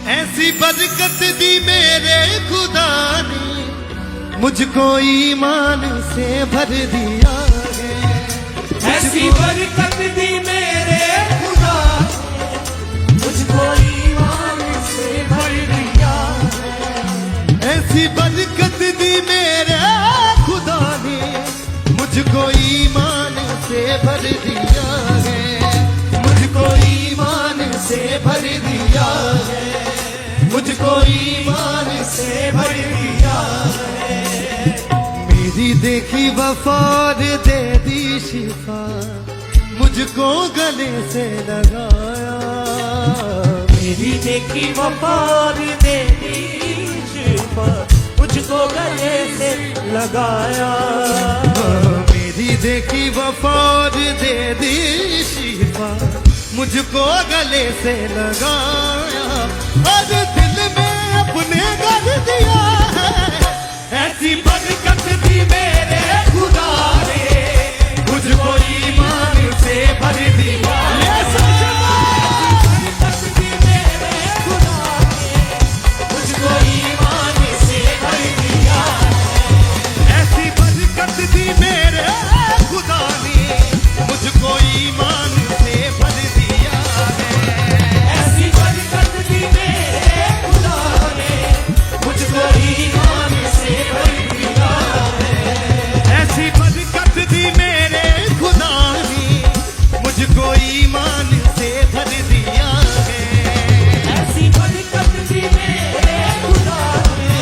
ऐसी बरकत दी मेरे खुदा ने, मुझको ईमान से भर दिया है। ऐसी बरकत दी मेरे खुदा ने, मुझको ईमान से भर दिया है। ऐसी बरकत दी मेरे खुदा ने, मुझको ईमान से भर दिया है। मुझको ईमान से भर दिया है। मुझको ईमान से भर दिया है। मेरी देखी वफाद दे दी शिफा, मुझको गले से लगाया। मेरी देखी वफाद दे दी शिफा, मुझको गले से लगाया। मेरी देखी वफाद दे दी शिफा, मुझको गले से लगाया। और दिल में अपने कर दिया है। ऐसी बरकत दी मेरे खुदा ने, मुझको ईमान से भर दिया। बरकत दी मेरे खुदा ने, मुझको ईमान से भर दिया। ऐसी बरकत दी मेरे खुदा ने, मुझको ईमान से भर दिया है। ऐसी बरकत दी मेरे खुदा ने, मुझको ईमान से भर दिया है। ऐसी बरकत दी मेरे खुदा ने, मुझको ईमान से भर दिया है। ऐसी बरकत दी मेरे खुदा ने,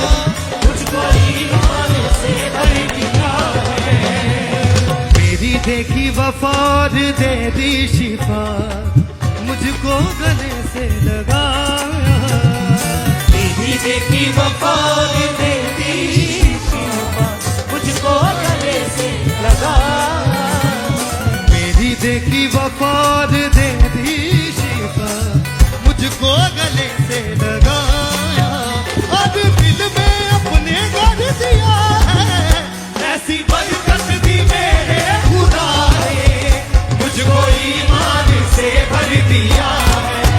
मुझको ईमान से भर दिया है। मेरी देखी वफाद दे दी शिफा, मुझको गले से लगाया। मेरी देखी वफाद दे दी शिफा, मुझको गले से लगाया। मेरी देखी वफाद दे दी शिफा, मुझको गले से लगाया। अब दिल में अपने कर दिया है। ऐसी बरकत दी मेरे खुदा ने, मुझको ईमान से भर दिया है।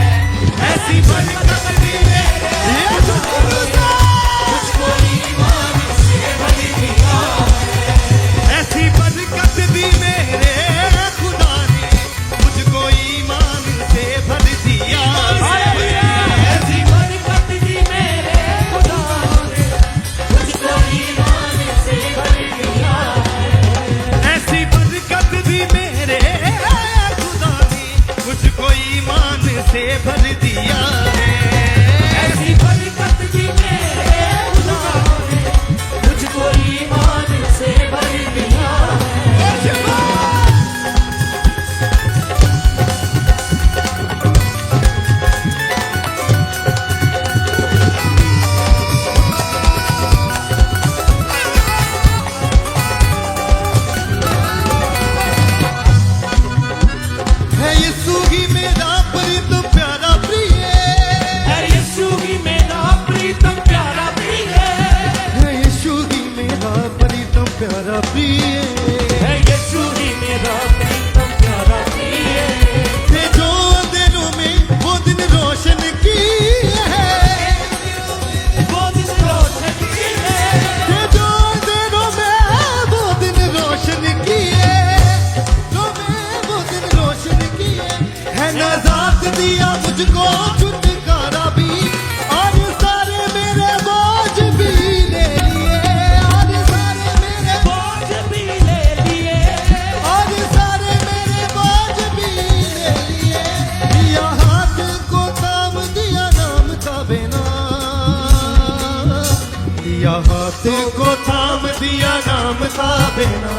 ऐसी बरकत दी मेरे खुदा ने, मुझको ईमान से भर दिया है। ऐसी बरकत दी मेरे खुदा ने, मुझको ईमान से भर दिया है। ऐसी बरकत दी मेरे खुदा ने, मुझको ईमान से भर दिया है। ऐसी बरकत दी मेरे खुदा ने, मुझको ईमान से भर दिया है। ऐसी बरकत दी मेरे खुदा ने, मुझको ईमान से भर दिया है। है यीशु ही मेरा प्रीतम प्यारा प्रिय। है यीशु ही मेरा प्रीतम प्यारा प्रिय। है यीशु ही मेरा प्रीतम प्यारा प्रिय। है यीशु ही मेरा प्रीतम प्यारा प्रिय। थे जो अंधेरों में वो दिन रोशन की है। वो दिन रोशन की है। थे जो अंधेरों में वो दिन रोशन की है। जो में वो दिन रोशन की है नजात दिया मुझको छुटकारा भी। और सारे मेरे बोझ भी ले लिए। और सारे मेरे बोझ भी ले लिए। और सारे मेरे बोझ भी ले लिए। दिया हाथ को थाम दिया नाम का बिना। दिया हाथ को थाम दिया नाम का बिना।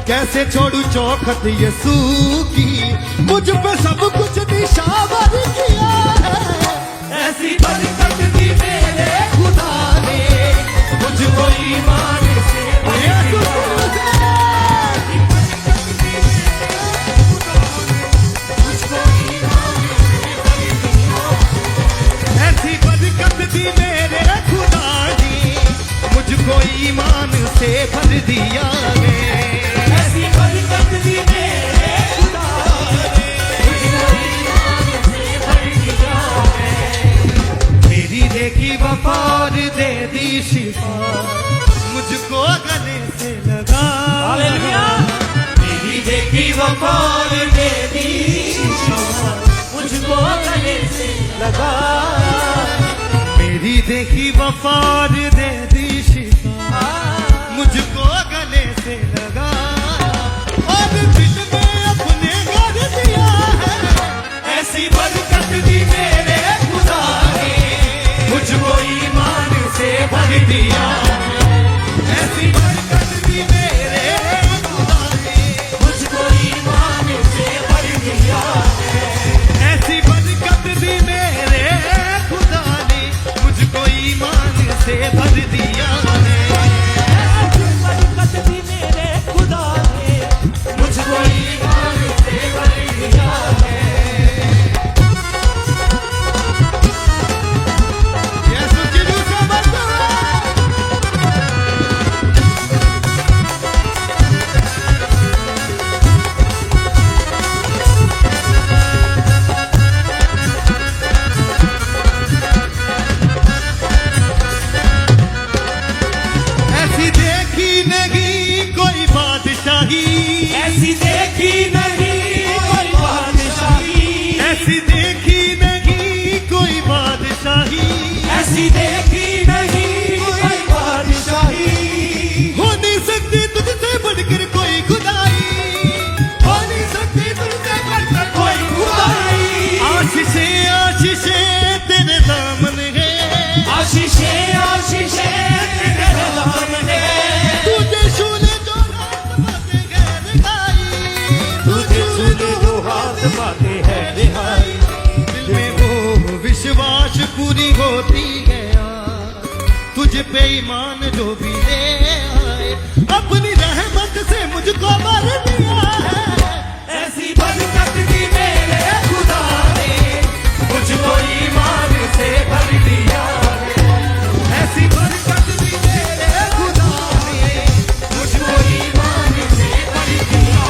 कैसे छोड़ू चौखट यीशु की, मुझ पे सब कुछ निशावर किया है। ऐसी बरकत दी मेरे खुदा ने, मुझको ईमान से भर दिया। ऐसी बरकत दी मेरे खुदा ने, मुझको ईमान से भर दिया। ऐसी बरकत दी मेरे खुदा ने, मुझको ईमान से भर दिया है। ऐसी बरकत दी मेरे खुदा ने, मुझको ईमान से भर दिया है। देखी वफा और दे दी शिफा मुझको गले से लगा हालेलुया मेरी देखी वफा और दे दी शिफा मुझको गले से लगा मेरी देखी वफा और दे दी शिफा मुझको गले से लगा और दिल में अपने घर दिया है ऐसी बरकत दी मेरे खुदा ने मुझको ईमान से भर दिया ऐसी बरकत दी मेरे खुदा ने मुझको ईमान से भर दिया ऐसी बरकत दी मेरे खुदा ने मुझको ईमान से भर दिया है ऐसी बरकत दी मेरे खुदा ने मुझको ईमान से भर दिया यीशु की दूसरा बरकत ऐसी देखी नहीं कोई बादशाही ऐसी देखी नहीं कोई बादशाही ऐसी देखी नहीं कोई बादशाही ऐसी देखी नहीं कोई बादशाही हो नहीं सकती तुझसे बढ़कर कोई खुदाई हो नहीं सकती तुझसे बढ़कर कोई खुदाई आशीषे आशीषे तेरे दामन है आशीषे आशीषे तेरे नाम ने तुझे छूने जो रात बातें गैर गाई तुझे छूने जो हाथ पाते हैं रिहाई दिल में वो विश्वास पूरी होती गया तुझ पे ईमान जो भी ले आए अपनी रहमत से मुझको भर दिया है ऐसी बरकत दी मेरे खुदा ने मुझको ईमान से भर दिया ऐसी बरकत दी मेरे खुदा ने मुझको ईमान से भर दिया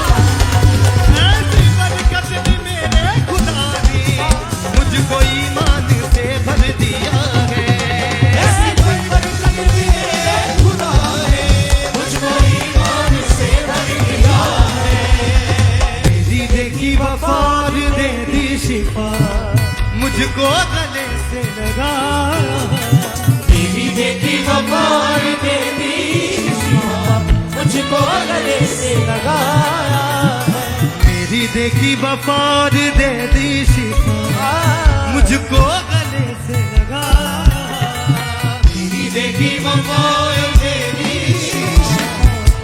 ऐसी बरकत दी मेरे खुदा ने मुझको ईमान से भर दिया है ऐसी बरकत दी मेरे खुदा ने मुझको ईमान से भर दिया मेरी देखी वफा और दे दी शिफा मुझको गले से लगा मेरी देखी वफार दे दी शिफा मुझको गले से लगाया मेरी देखी वफा और दे दी शिफा मुझको गले से लगा मेरी देखी वफार दे दी शिफा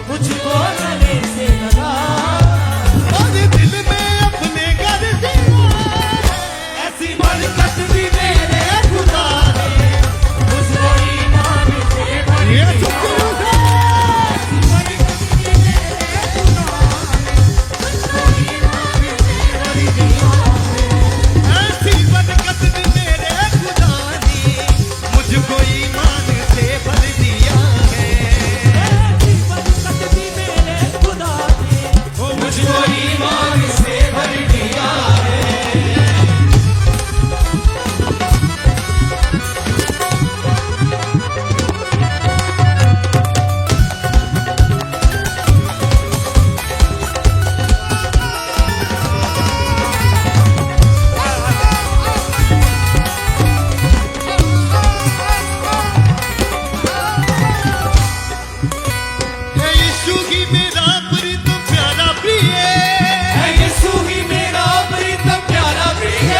मुझको गले से लगाया और दिल में अपने घर दिया ऐसी बरकत दी मेरे खुदा ने मुझको ईमान से भर ये दिया शुक्र है ऐसी बरकत दी मेरे खुदा ने मुझको ईमान से भर दिया है ऐसी बरकत दी मेरे खुदा ने मुझको ईमान से भर दिया है यीशु ही मेरा प्रीतम प्यारा प्रिय है यीशु ही मेरा प्रीतम प्यारा प्रिय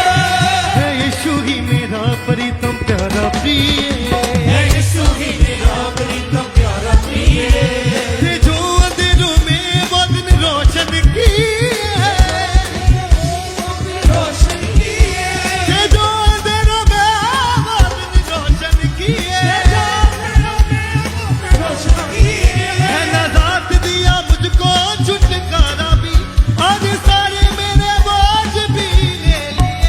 है यीशु ही मेरा प्रीतम प्यारा प्रिय है यीशु ही मेरा प्रीतम प्यारा प्रिय थे जो अंधेरों में वो दिन रोशन किए रोशन किए थे जो अंधेरों में वो दिन रोशन किए रोशन किए है नजात दिया मुझको छुटकारा भी और सारे मेरे बोझ भी ले लिए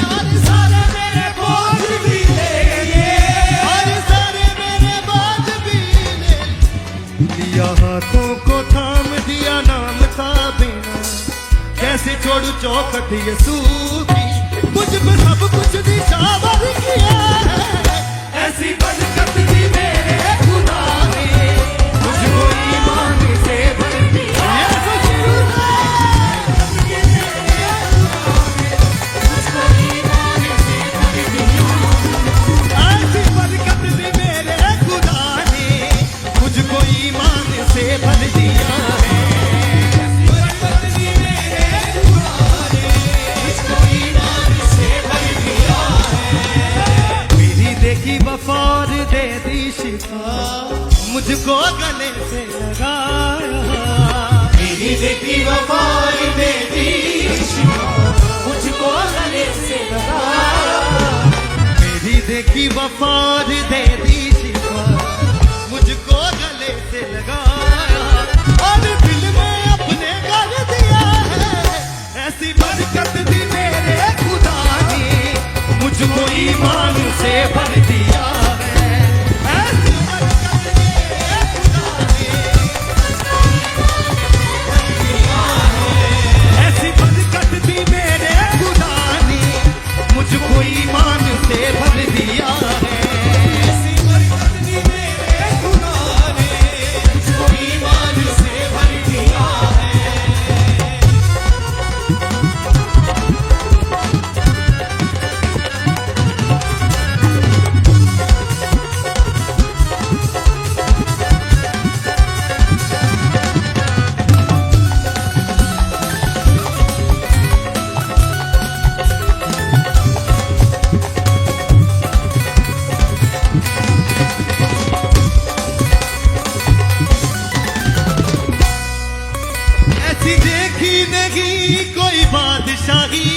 और सारे मेरे बोझ भी ले लिए और सारे मेरे बोझ भी ले लिया हाथों को थाम दिया नाम था बिना कैसे छोड़ू चौखट यीशु की मुझ पे सब कुछ निशावर किया है वफा और दे दी शिफा, मुझको गले से लगाया। मेरी देखी वफा और दे दी शिफा, मुझको गले से लगाया। मेरी देखी वफा और दे दी शिफा, मुझको गले से लगाया। और दिल में अपने कर दिया है, ऐसी बरकत दी मेरे खुदा ने, मुझको ईमान से भर दिया है। ऐसी बरकत मेरे खुदा ने, ऐसी बरकत दी मेरे खुदा ने, मुझको ईमान से भर दिया है। ऐसी बरकत दी मेरे खुदा ने, मुझको ईमान से भर दिया है। ऐसी देखी नहीं कोई बादशाही,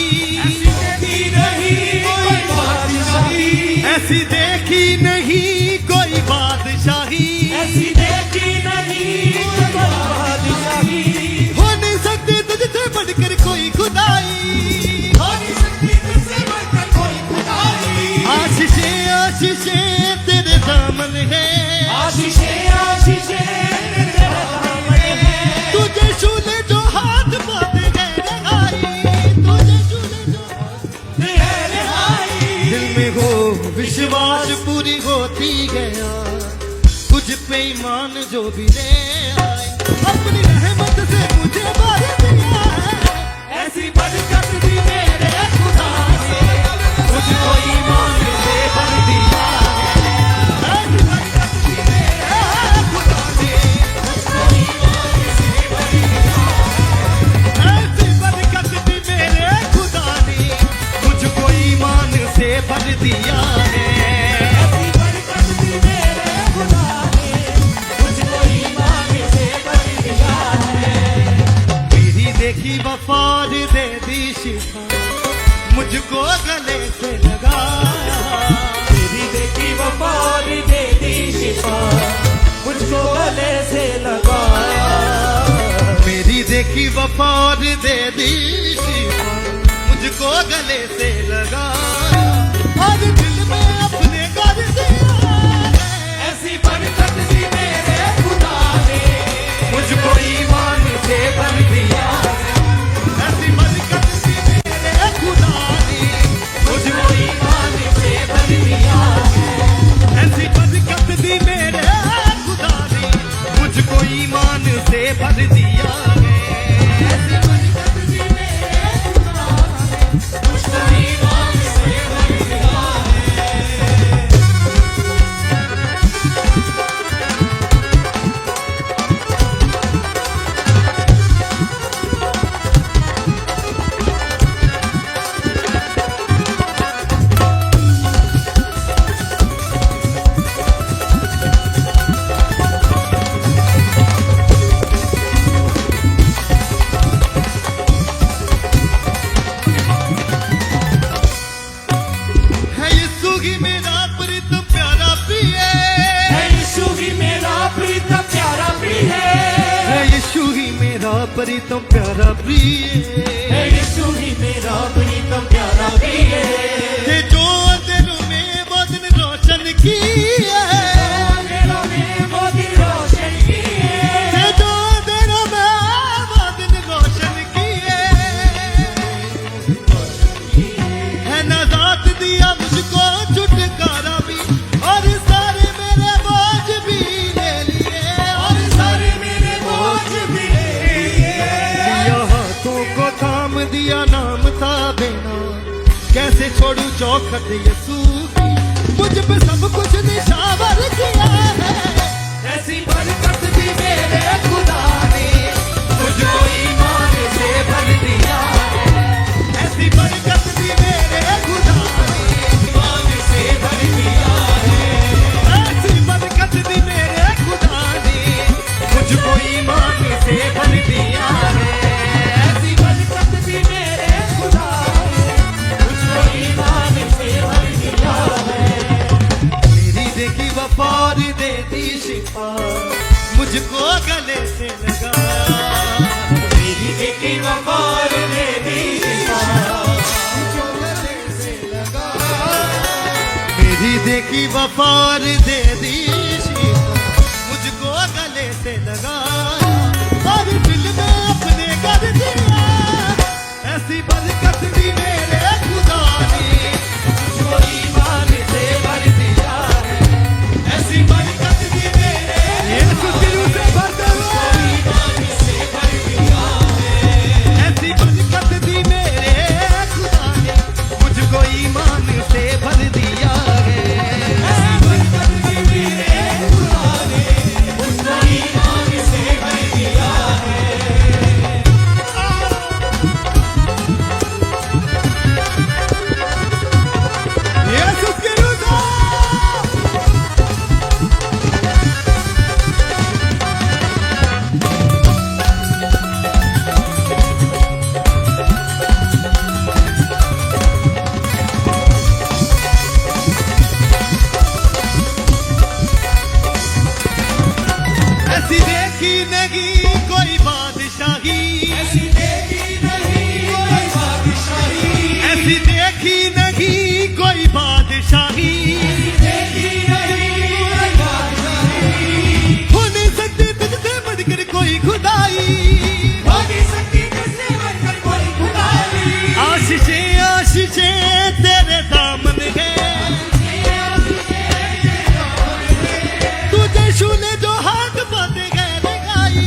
देखी नहीं कोई बादशाही, ऐसी देखी नहीं कोई बादशाही, ऐसी देखी नहीं कोई बादशाही। हो नहीं सकती तुझसे बढ़कर कोई खुदाई, हो नहीं सकती तुझसे बढ़कर कोई खुदाई। आशीषें आशीषें तेरे दामन है, आशीषें आशीषें तेरे दामन है। तुझे छूले जो हाथ बांधे गए रहाई, तुझे छूले जो है रिहाई। दिल में हो विश्वास पूरी होती गया, तुझ पे ईमान जो भी ले आए, अपनी रहमत से मुझे भर दिया है। ऐसी बरकत दी मेरे खुदा ने, मुझको ईमान से भर दिया है। ऐसी बरकत दी मेरे खुदा ने, मुझको ईमान से भर दिया है। ऐसी बरकत दी मेरे खुदा ने, मुझको ईमान से भर दिया है। ऐसी बरकत दी मेरे खुदा ने, मुझको ईमान से भर दिया है। मेरी देखी वफा और दे दी शिफा, मुझको गले से लगाया। तेरी देखी वफा और दे दी शिफा, मुझको गले से लगाया। मेरी देखी वफा और दे दी शिफा, मुझको गले से लगाया। और दिल में अपने कर दिया है, ऐसी बरकत दी मेरे खुदा ने, मुझको ईमान से भर दिया है। ऐसी बरकत दी मेरे खुदा ने, मुझको ईमान से भर दिया है। ऐसी बरकत दी मेरे खुदा ने, मुझको ईमान से भर दिया है। ऐसी बरकत दी मेरे खुदा ने, मुझको ईमान से भर दिया है। है यीशु ही मेरा प्रीत प्यारा प्रिय, है यीशु ही मेरा प्रीत प्यारा प्रिय है यीशु ही मेरा प्रीत प्यारा प्रिय, है यीशु ही मेरा प्रीत प्यारा प्रिय है जो अंधेरों में वो दिन रोशन किया है, अंधेरों में वो दिन रोशन किए, है जो अंधेरों में वो दिन रोशन किए, है नजात दिया मुझको छुटकारा भी, और सारे मेरे बोझ भी ले लिए, और सारे मेरे बोझ भी ले लिए। दिया हाथों को थाम दिया नाम था बेना, कैसे छोड़ू चौखट यीशु की, मुझ पे सब कुछ निशावर किया है। ऐसी बरकत दी मेरे खुदा ने, मुझको ईमान से भर दिया है। ऐसी बरकत दी मेरे खुदा ने, ईमान से भर दिया है। और दे दी शिफा, मुझको गले से लगा। मेरी देखी वफा और दे दी शिफा, मुझको गले से लगा। मेरी देखी वफा और दे दी शिफा, मुझको गले से लगा। और दिल में अपने कर दिया, ऐसी बरकत दी मेरे खुदा ने, मुझको ईमान से भर दिया है। ऐसी बरकत दी मेरे यीशु के रूह से भर दो। ईमान से भर दिया है। ऐसी बरकत दी मेरे खुदा ने, मुझको ईमान से भर दिया है। ऐसी बरकत दी मेरे खुदा ने, मुझको ईमान से भर दिया है। यीशु के रूह से ऐसी देखी नहीं कोई बादशाही, ऐसी देखी नहीं कोई बादशाही, ऐसी देखी नहीं कोई बादशाही। देखी नहीं कोई बादशाही। हो नहीं सकती तुझसे बढ़कर कोई खुदाई। हो नहीं सकती तुझसे बढ़कर कोई खुदाई। आशीषें आशीषें तेरे दामन है, तुझे छूने जो हाथ बातें गए लगाई,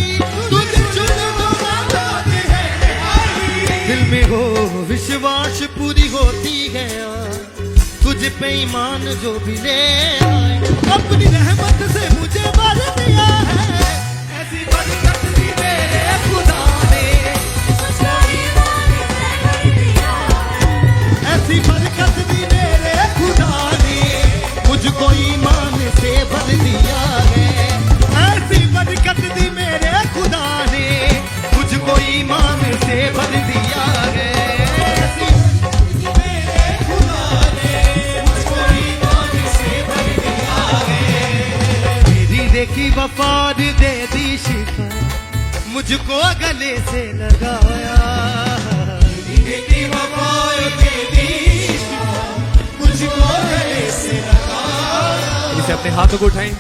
तुझे छूने जो हाथ बातें गए लगाई। दिल में हो विश्वास पूरी होती है, तुझ पे ईमान जो भी ले आए, अपनी रहमत से मुझे भर दिया है। ऐसी बरकत दी मेरे खुदा ने, मुझको ईमान से भर दिया है। ऐसी बरकत दी मेरे खुदा ने, मुझको ईमान से भर दिया है। ऐसी बरकत दी मेरे खुदा ने, मुझको ईमान से भर दिया है। ऐसी मेरे खुदा ने, मुझको ईमान से भर दिया है। मेरी देखी वफा दे दी शिफा, मुझको गले से लगाया। देखी वफा दे दी शिफा, मुझको गले से लगा। इसे अपने हाथों को उठाएं,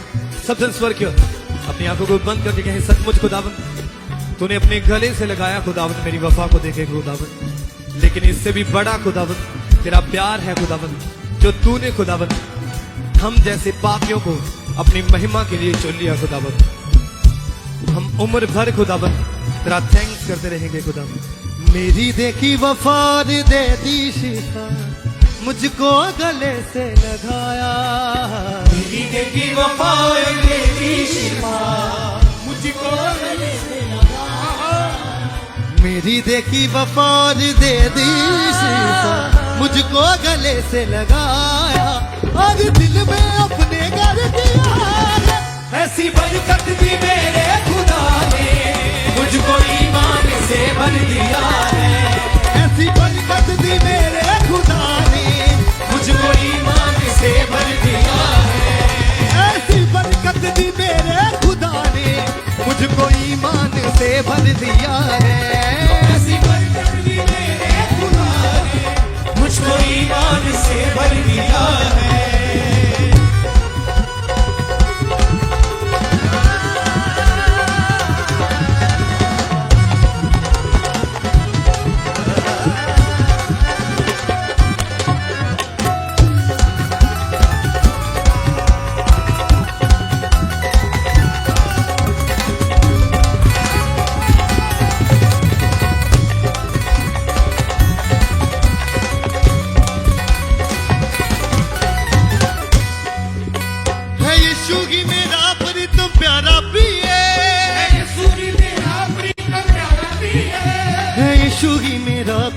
सबसे स्वर क्यों अपनी आंखों को बंद करके कहें, सचमुच खुदावन तूने अपने गले से लगाया खुदावन मेरी वफा को देखे खुदावन। लेकिन इससे भी बड़ा खुदावन तेरा प्यार है खुदावन, जो तूने खुदावन हम जैसे पापियों को अपनी महिमा के लिए चुन लिया खुदावन। हम उम्र भर खुदावन तेरा थैंक्स करते रहेंगे खुदावन। मेरी देखी वफा दे दी शिफा, मुझको गले से लगाया। मेरी देखी वफा दे दी शिफा, मुझको गले से लगा। मेरी देखी वफा दे दी शिफा, मुझको गले से लगाया। और दिल में अपने कर दिया है। ऐसी बरकत दी मेरे खुदा ने, मुझको ईमान से भर दिया है। ऐसी बरकत दी मेरे खुदा ने, मुझको ईमान से भर दिया है। ऐसी बरकत दी मेरे खुदा ने, मुझको ईमान से भर दिया है। ऐसी बरकत दी मेरे खुदा ने, मुझको ईमान से भर दिया है।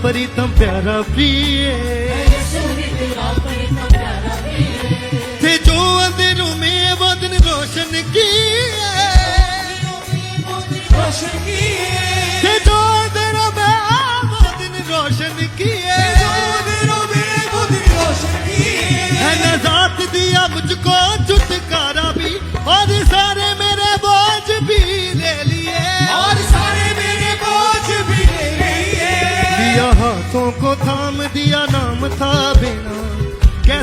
परितम प्यारा प्रिय थे, जो अंधेरों में वो दिन रोशन किए, थे जो अंधेरों में वो दिन रोशन किए, है नजात दिया मुझको छुटकारा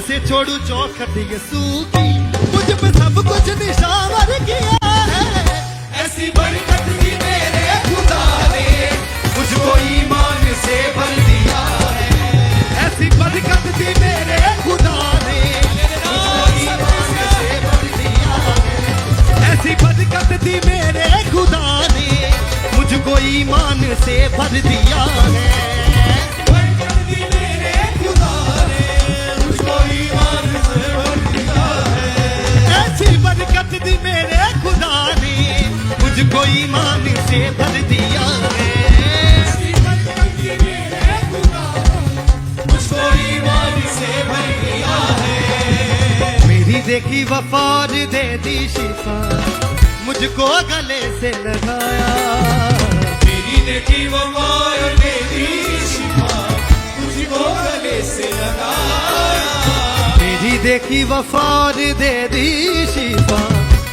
से छोड़ू चौखट यसू की, मुझ पे सब कुछ निशावर किया है। ऐसी बरकत दी मेरे खुदा ने मुझको ईमान से भर दिया है। ऐसी बरकत दी मेरे खुदा ने मुझको ईमान से भर दिया है। ऐसी बरकत दी मेरे खुदा ने मुझको ईमान से भर दिया है। बरकत दी मेरे खुदा ने मुझको ईमान से भर दिया है। ऐसी बरकत दी मेरे खुदा ने मुझको ईमान से भर दिया है। ऐसी बरकत दी मेरे खुदा ने मुझको ईमान से भर दिया है। मेरी देखी वफार दे दी शिफा, मुझको गले से लगाया। मेरी देखी वो मार मेरी शिफा मुझको गले से लगाया। मेरी देखी वफार दे दी शिफा,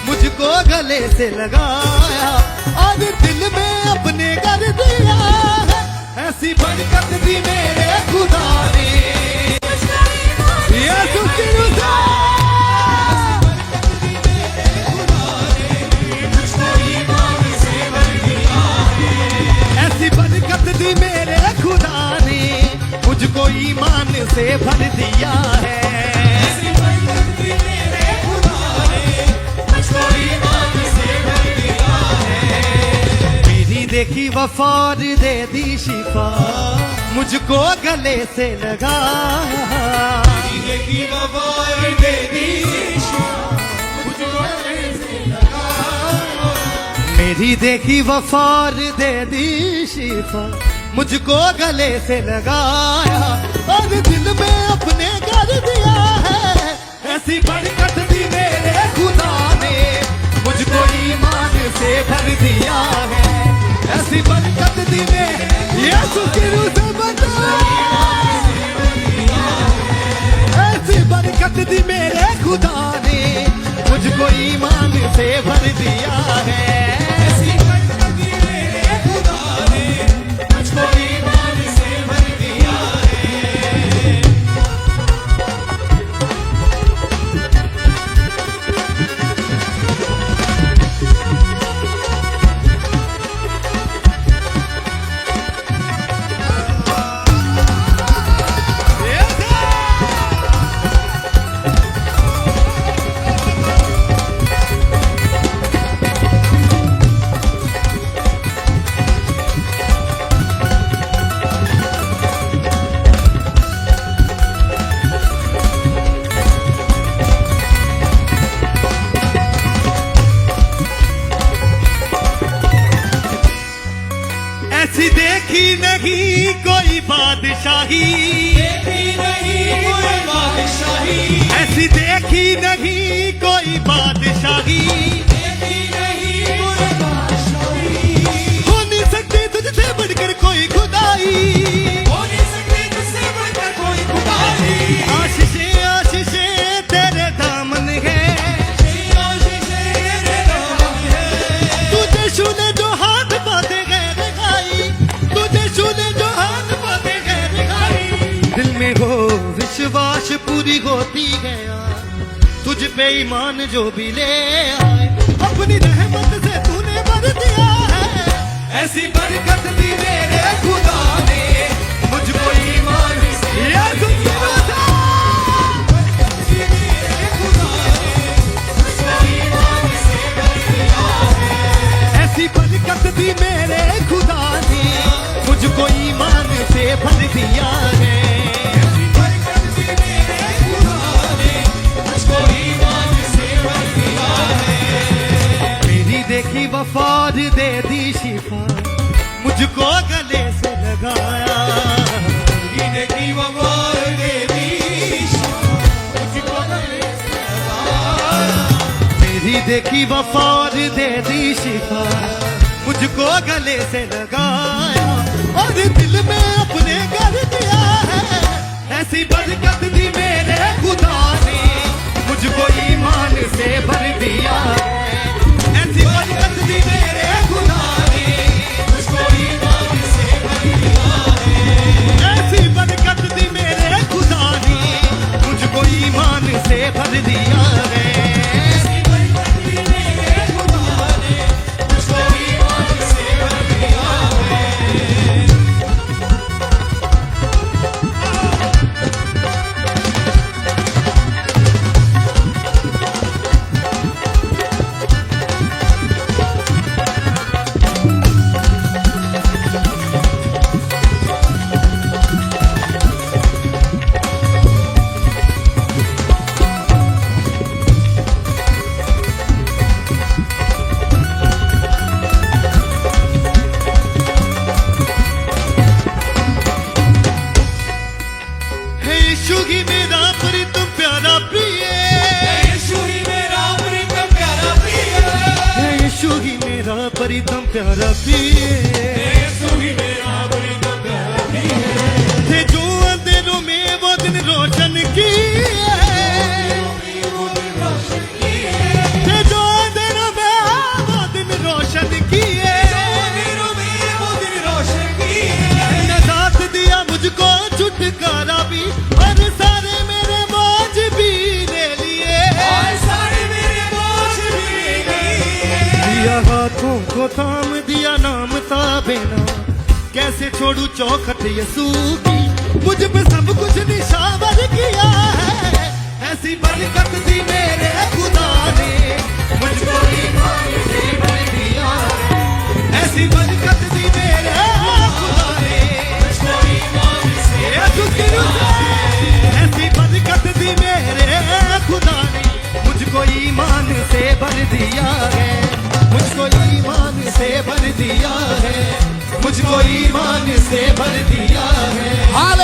मुझको गले से लगाया और दिल में अपने कर दिया है। ऐसी बरकत दी मेरे खुदा ने यीशु की रुज़ा। ऐसी बरकत दी मेरे खुदा ने मुझको ईमान से भर दिया है। ऐसी बरकत दी मेरे खुदा ने मुझको ईमान से भर दिया है। मेरी देखी वफार दे दी शिफा, मुझको गले से लगाया। मेरी देखी वो मार मेरी शिफा मुझको गले से लगाया। मेरी देखी वफार दे दी शिफा, मुझको गले से लगाया और दिल में अपने कर दिया है। ऐसी बरकत दी मेरे खुदा ने मुझको ईमान से भर दिया है। ऐसी बरकत दी मेरे यीशु की रूह से बचा। ऐसी बरकत दी मेरे खुदा ने मुझको ईमान से भर दिया है। ऐसी बरकत दी मेरे खुदा ने मुझको ईमान से भर दिया है। ऐसी देखी नहीं कोई बादशाही, देखी नहीं कोई बादशाही, ऐसी देखी नहीं कोई बादशाही, देखी नहीं कोई बादशाही। हो नहीं सकती तुझसे बढ़कर कोई खुदाई। हो नहीं सकती तुझसे बढ़कर कोई खुदाई। आशीषें आशीषें तेरे दामन है, आशीषें तेरे नाम है। तुझे छूने जो हाथ पाते गैर खाई, तुझे छूने जो हाथ पाते गैर खाई। दिल में हो विश्वास पूरी होती गया, तुझ पे ईमान जो भी ले आए, अपनी रहमत से तूने भर दिया है। ऐसी बरकत दी मेरे खुदा ने मुझको ईमान से यीशु की रोज़ा। बरकत दी मेरे खुदा ने मुझको ईमान से भर दिया है। ऐसी बरकत दी मेरे खुदा ने मुझको ईमान से भर दिया है। ऐसी बरकत दी मेरे खुदा ने मुझको ईमान से भर दिया है। मेरी देखी वफार दे दी शिफा, मुझको गले से लगाया। मेरी देखी वो मार मेरी शिफा मुझको गले से लगाया। मेरी देखी वफार दे दी शिफा, मुझको गले से लगाया और दिल में अपने कर दिया है। ऐसी बरकत दी मेरे खुदा ने मुझको ईमान से भर दिया है। ऐसी बरकत दी मेरे खुदा ने मुझको ईमान से भर दिया है। ऐसी बरकत दी मेरे खुदा ने मुझको ईमान बरीदम प्यारा पिए यीशु ही मेरा बरीदम प्यारा पिए थे जो अंधेरों में वो दिन रोशन किए वो दिन रोशन किए थे जो अंधेरों में वो दिन रोशन किए मेरों में वो दिन रोशन किए ने साथ दिया मुझको छुटकारा भी और सारे मेरे बोझ भी ले लिए और सारे मेरे बोझ भी लिए दिया हाथों को थाम दिया नाम ताबेना कैसे छोड़ू चौखट यसू की मुझ पे सब कुछ निशावर किया है ऐसी बरकत दी मेरे खुदा ने मुझको ईमान से भर दिया ऐसी बरकत दी मेरे खुदा ने मुझको ईमान से ऐसी बरकत दी मेरे खुदा ने मुझको ईमान से भर दिया है मुझको ईमान से भर दिया है मुझको ईमान से भर दिया है